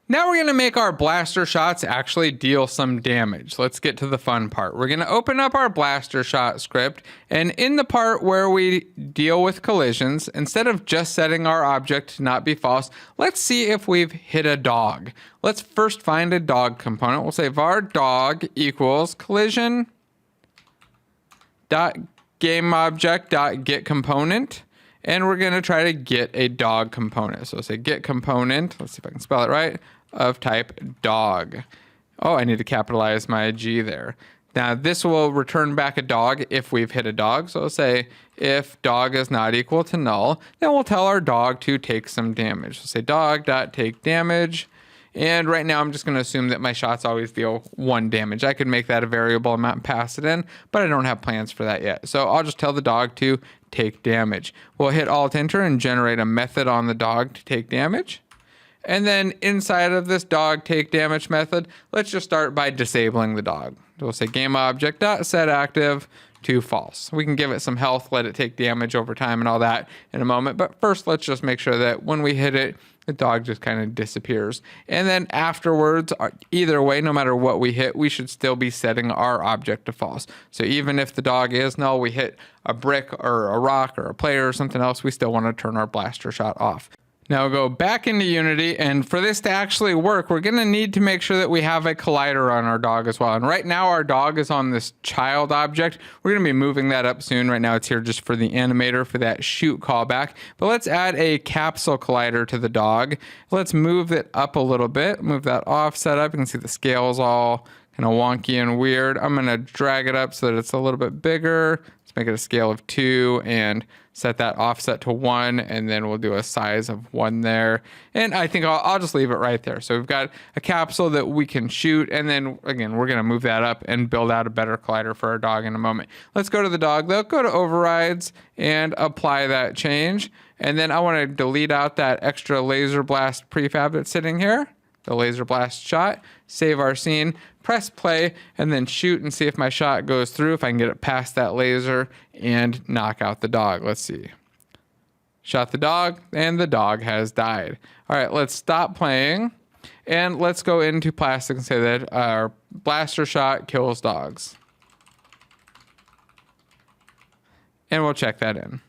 Now we're going to make our blaster shots actually deal some damage. Let's get to the fun part. We're going to open up our blaster shot script, and in the part where we deal with collisions, instead of just setting our object to not be false, let's see if we've hit a dog. Let's first find a dog component. We'll say var dog equals collision dot game object dot get component. And we're going to try to get a dog component. So say get component, let's see if I can spell it right, of type dog. Oh, I need to capitalize my G there. Now this will return back a dog if we've hit a dog. So we'll say if dog is not equal to null, then we'll tell our dog to take some damage. So say dog.take damage. And right now I'm just going to assume that my shots always deal 1 damage. I could make that a variable amount and pass it in, but I don't have plans for that yet. So I'll just tell the dog to take damage. We'll hit Alt Enter and generate a method on the dog to take damage. And then inside of this dog take damage method, let's just start by disabling the dog. We'll say GameObject.setActive to false. We can give it some health, let it take damage over time and all that in a moment. But first, let's just make sure that when we hit it, the dog just kind of disappears. And then afterwards, either way, no matter what we hit, we should still be setting our object to false. So even if the dog is null, we hit a brick or a rock or a player or something else, we still want to turn our blaster shot off. Now we'll go back into Unity, and for this to actually work, we're going to need to make sure that we have a collider on our dog as well. And right now our dog is on this child object. We're going to be moving that up soon. Right now it's here just for the animator for that shoot callback. But let's add a capsule collider to the dog. Let's move it up a little bit, move that offset up. You can see the scale is all kind of wonky and weird. I'm going to drag it up so that it's a little bit bigger. Let's make it a scale of 2 and set that offset to 1, and then we'll do a size of 1 there. And I think I'll just leave it right there. So we've got a capsule that we can shoot, and then again, we're going to move that up and build out a better collider for our dog in a moment. Let's go to the dog though, go to overrides and apply that change. And then I want to delete out that extra laser blast prefab that's sitting here, the laser blast shot, save our scene, press play, and then shoot and see if my shot goes through, if I can get it past that laser and knock out the dog. Let's see. Shot the dog, and the dog has died. All right, let's stop playing, and let's go into plastic and say that our blaster shot kills dogs. And we'll check that in.